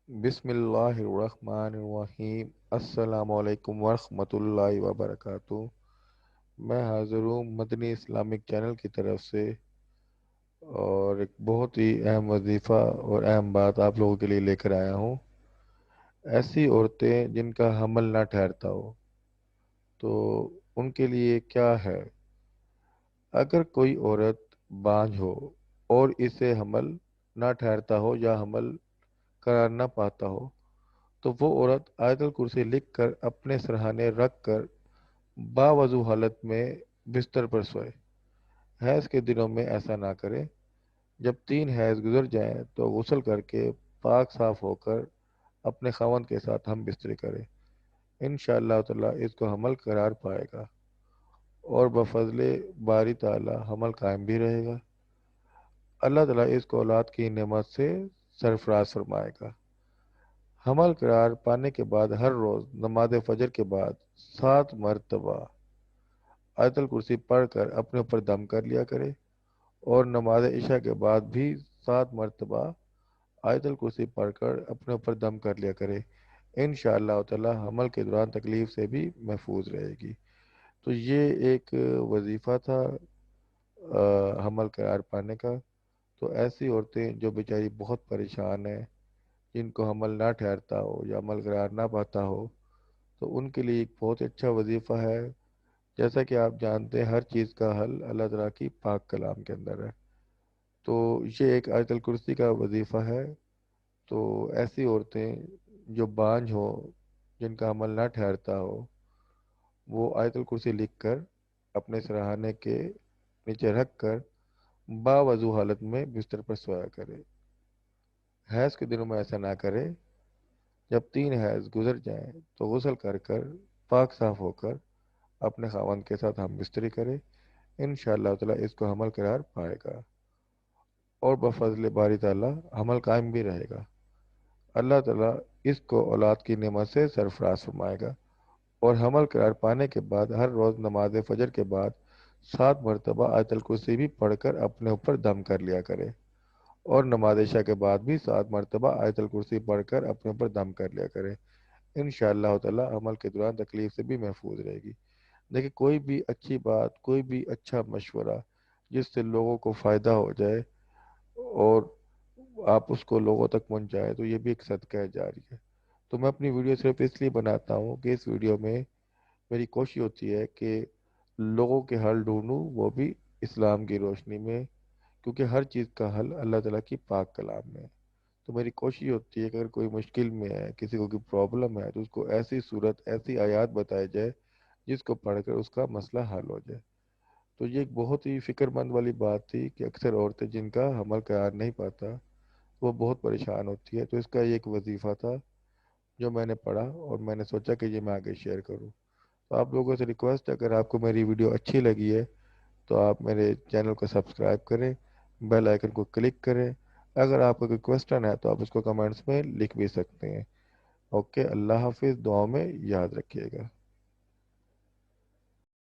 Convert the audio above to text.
بسم اللہ الرحمن الرحیم۔ السلام علیکم ورحمۃ اللہ وبرکاتہ۔ میں حاضر ہوں مدنی اسلامک چینل کی طرف سے، اور ایک بہت ہی اہم وظیفہ اور اہم بات آپ لوگوں کے لیے لے کر آیا ہوں۔ ایسی عورتیں جن کا حمل نہ ٹھہرتا ہو، تو ان کے لیے کیا ہے؟ اگر کوئی عورت بانجھ ہو اور اسے حمل نہ ٹھہرتا ہو یا حمل قرار نہ پاتا ہو، تو وہ عورت آیت الکرسی لکھ کر اپنے سرہانے رکھ کر باوضو حالت میں بستر پر سوئے۔ حیض کے دنوں میں ایسا نہ کرے۔ جب 3 حیض گزر جائیں تو غسل کر کے پاک صاف ہو کر اپنے خاوند کے ساتھ ہم بستری کرے۔ انشاءاللہ تعالی اس کو حمل قرار پائے گا، اور بفضل باری تعالی حمل قائم بھی رہے گا۔ اللہ تعالیٰ اس کو اولاد کی نعمت سے سرفراز فرمائے گا۔ حمل قرار پانے کے بعد ہر روز نماز فجر کے بعد 7 مرتبہ آیت الکرسی پڑھ کر اپنے اوپر دم کر لیا کرے، اور نماز عشاء کے بعد بھی 7 مرتبہ آیت الکرسی پڑھ کر اپنے اوپر دم کر لیا کرے۔ انشاءاللہ تعالی حمل کے دوران تکلیف سے بھی محفوظ رہے گی۔ تو یہ ایک وظیفہ تھا حمل قرار پانے کا۔ تو ایسی عورتیں جو بیچاری بہت پریشان ہیں، جن کو حمل نہ ٹھہرتا ہو یا حمل قرار نہ پاتا ہو، تو ان کے لیے ایک بہت اچھا وظیفہ ہے۔ جیسا کہ آپ جانتے ہیں، ہر چیز کا حل اللہ تعالیٰ کی پاک کلام کے اندر ہے۔ تو یہ ایک آیت الکرسی کا وظیفہ ہے۔ تو ایسی عورتیں جو بانجھ ہو، جن کا عمل نہ ٹھہرتا ہو، وہ آیت الکرسی لکھ کر اپنے سرہانے کے نیچے رکھ کر باوضو حالت میں بستر پر سویا کرے۔ حیض کے دنوں میں ایسا نہ کرے۔ جب 3 حیض گزر جائیں تو غسل کر کر پاک صاف ہو کر اپنے خاوند کے ساتھ ہم بستری کرے۔ انشاءاللہ تعالی اس کو حمل قرار پائے گا، اور بفضل باری تعالی حمل قائم بھی رہے گا۔ اللہ تعالیٰ اس کو اولاد کی نعمت سے سرفراز فرمائے گا، اور حمل قرار پانے کے بعد ہر روز نماز فجر کے بعد 7 مرتبہ آیت الکرسی بھی پڑھ کر اپنے اوپر دم کر لیا کرے، اور نماز عشاء کے بعد بھی 7 مرتبہ آیت الکرسی پڑھ کر اپنے اوپر دم کر لیا کرے۔ انشاءاللہ تعالی عمل کے دوران تکلیف سے بھی محفوظ رہے گی۔ دیکھیں، کوئی بھی اچھی بات، کوئی بھی اچھا مشورہ جس سے لوگوں کو فائدہ ہو جائے اور آپ اس کو لوگوں تک پہنچائیں، تو یہ بھی ایک صدقہ جاری ہے۔ تو میں اپنی ویڈیو صرف اس لیے بناتا ہوں کہ اس ویڈیو میں میری کوشش ہوتی ہے کہ لوگوں کے حل ڈھونڈوں، وہ بھی اسلام کی روشنی میں، کیونکہ ہر چیز کا حل اللہ تعالیٰ کی پاک کلام میں ہے۔ تو میری کوشش ہوتی ہے کہ اگر کوئی مشکل میں ہے، کسی کو کوئی پرابلم ہے، تو اس کو ایسی صورت، ایسی آیات بتائی جائے جس کو پڑھ کر اس کا مسئلہ حل ہو جائے۔ تو یہ ایک بہت ہی فکر مند والی بات تھی کہ اکثر عورتیں جن کا حمل قرار نہیں پاتا، وہ بہت پریشان ہوتی ہے۔ تو اس کا یہ ایک وظیفہ تھا جو میں نے پڑھا، اور میں نے سوچا کہ یہ میں آگے شیئر کروں۔ تو آپ لوگوں سے ریکویسٹ ہے، اگر آپ کو میری ویڈیو اچھی لگی ہے تو آپ میرے چینل کو سبسکرائب کریں، بیل آئیکن کو کلک کریں۔ اگر آپ کا کوئی کویسچن ہے تو آپ اس کو کمنٹس میں لکھ بھی سکتے ہیں۔ اوکے، اللہ حافظ، دعاؤں میں یاد رکھیے گا۔